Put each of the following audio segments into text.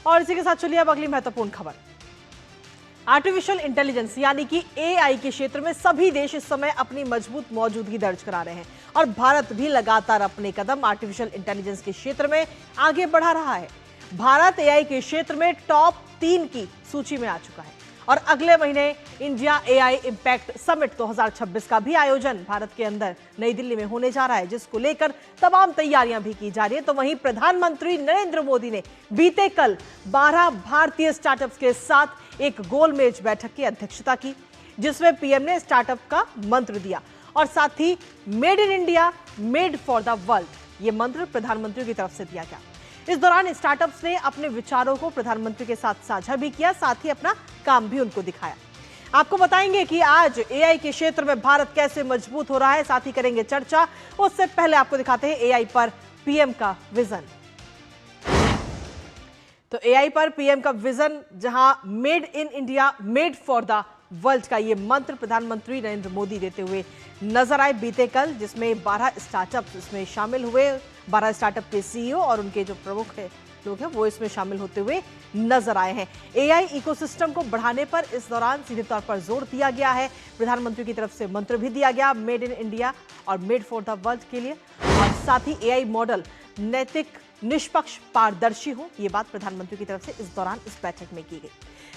और इसी के साथ चलिए अब अगली महत्वपूर्ण खबर। आर्टिफिशियल इंटेलिजेंस यानी कि एआई के क्षेत्र में सभी देश इस समय अपनी मजबूत मौजूदगी दर्ज करा रहे हैं और भारत भी लगातार अपने कदम आर्टिफिशियल इंटेलिजेंस के क्षेत्र में आगे बढ़ा रहा है। भारत एआई के क्षेत्र में टॉप 3 की सूची में आ चुका है और अगले महीने इंडिया एआई इंपैक्ट समिट 2026 का भी आयोजन भारत के अंदर नई दिल्ली में होने जा रहा है, जिसको लेकर तमाम तैयारियां भी की जा रही है। तो वहीं प्रधानमंत्री नरेंद्र मोदी ने बीते कल 12 भारतीय स्टार्टअप्स के साथ एक गोलमेज बैठक की अध्यक्षता की, जिसमें पीएम ने स्टार्टअप का मंत्र दिया और साथ he made in India, made for the world ये मंत्र प्रधानमंत्री की तरफ से दिया गया। इस दौरान स्टार्टअप्स ने अपने विचारों को प्रधानमंत्री के साथ साझा भी किया, साथ ही अपना काम भी उनको दिखाया। आपको बताएंगे कि आज एआई के क्षेत्र में भारत कैसे मजबूत हो रहा है, साथ ही करेंगे चर्चा। उससे पहले आपको दिखाते हैं एआई पर पीएम का विजन। तो एआई पर पीएम का विजन, जहां made in India, made for the world का ये मंत्र प्रधानमंत्री नरेंद्र मोदी देते हुए नजर आए बीते कल, जिसमें 12 स्टार्टअप इसमें शामिल हुए। 12 स्टार्टअप के सीईओ और उनके जो प्रमुख लोग हैं वो इसमें शामिल होते हुए नजर आए हैं। एआई इकोसिस्टम को बढ़ाने पर इस दौरान सीधे तौर पर जोर दिया गया है। प्रधानमंत्री की तरफ से मंत्र भी दिया गया मेड इन इंडिया और मेड फॉर द वर्ल्ड के लिए, और साथ ही एआई मॉडल नैतिक, निष्पक्ष, पारदर्शी हो, ये बात प्रधानमंत्री की तरफ से इस दौरान इस बैठक में की गई।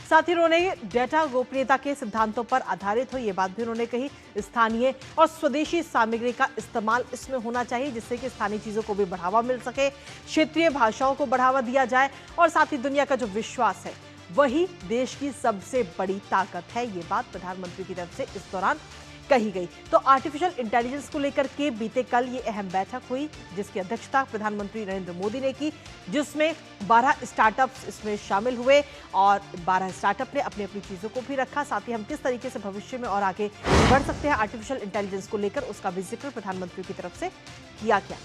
साथ ही उन्होंने डेटा गोपनीयता के सिद्धांतों पर आधारित हो, ये बात भी उन्होंने कही। स्थानीय और स्वदेशी सामग्री का इस्तेमाल इसमें होना चाहिए, जिससे कि स्थानीय चीजों को भी बढ़ावा मिल सके, क्षेत्रीय भाषाओं को बढ़ावा दिया जाए और साथ ही दुनिया का जो विश्वास है वही देश की सबसे बड़ी ताकत है, ये बात प्रधानमंत्री की तरफ से इस दौरान कही गई। तो आर्टिफिशियल इंटेलिजेंस को लेकर के बीते कल ये अहम बैठक हुई, जिसकी अध्यक्षता प्रधानमंत्री नरेंद्र मोदी ने की, जिसमें 12 स्टार्टअप्स इसमें शामिल हुए और 12 स्टार्टअप ने अपनी अपनी चीजों को भी रखा। साथ ही हम किस तरीके से भविष्य में और आगे बढ़ सकते हैं आर्टिफिशियल इंटेलिजेंस को लेकर, उसका भी जिक्र प्रधानमंत्री की तरफ से किया गया।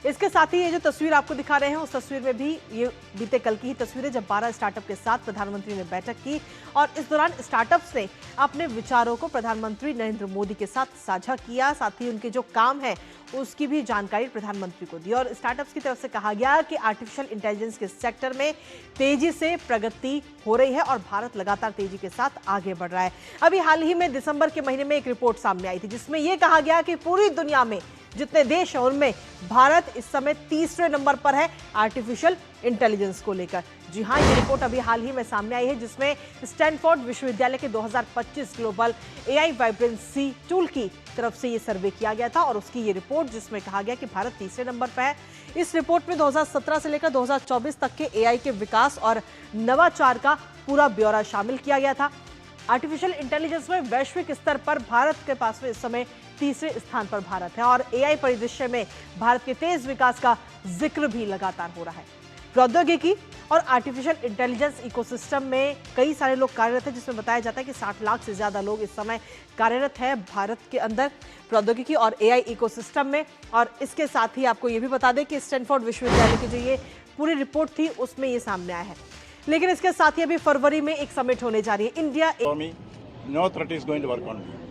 इसके साथ ही ये जो तस्वीर आपको दिखा रहे हैं, उस तस्वीर में भी ये बीते कल की ही तस्वीर है, जब 12 स्टार्टअप के साथ प्रधानमंत्री ने बैठक की और इस दौरान स्टार्टअप्स ने अपने विचारों को प्रधानमंत्री नरेंद्र मोदी के साथ साझा किया। साथ ही उनके जो काम है उसकी भी जानकारी प्रधानमंत्री को दी और स्टार्टअप्स की तरफ से कहा गया कि आर्टिफिशियल इंटेलिजेंस के सेक्टर में तेजी से प्रगति हो रही है और भारत लगातार तेजी के साथ आगे बढ़ रहा है। अभी हाल ही में दिसंबर के महीने में एक रिपोर्ट सामने आई थी, जिसमें यह कहा गया कि पूरी दुनिया में जितने देश हैं उनमें भारत इस समय तीसरे नंबर पर है आर्टिफिशियल इंटेलिजेंस को लेकर। जी हां, ये रिपोर्ट अभी हाल ही में सामने आई है, जिसमें स्टैनफोर्ड विश्वविद्यालय के 2025 ग्लोबल एआई वाइब्रेंसी टूल की तरफ से ये सर्वे किया गया था और उसकी ये रिपोर्ट, जिसमें कहा गया कि भारत तीसरे नंबर पर है। इस रिपोर्ट में 2017 से लेकर 2024 तक के एआई के विकास और नवाचार का पूरा ब्यौरा शामिल किया गया था। आर्टिफिशियल इंटेलिजेंस में वैश्विक स्तर पर भारत के पास में इस समय तीसरे स्थान पर भारत है और एआई परिदृश्य में भारत के तेज विकास का जिक्र भी लगातार हो रहा है। प्रौद्योगिकी और आर्टिफिशियल इंटेलिजेंस इकोसिस्टम में कई सारे लोग कार्यरत हैं, जिसमें बताया जाता है कि 60 लाख से ज्यादा लोग इस समय कार्यरत हैं भारत के अंदर प्रौद्योगिकी और एआई इकोसिस्टम में। और इसके साथ ही आपको ये भी बता दें कि स्टैनफोर्ड विश्वविद्यालय की जो ये पूरी रिपोर्ट थी उसमें ये सामने आया है। लेकिन इसके साथ ही अभी फरवरी में एक समिट होने जा रही है India. No threat is going to work on me.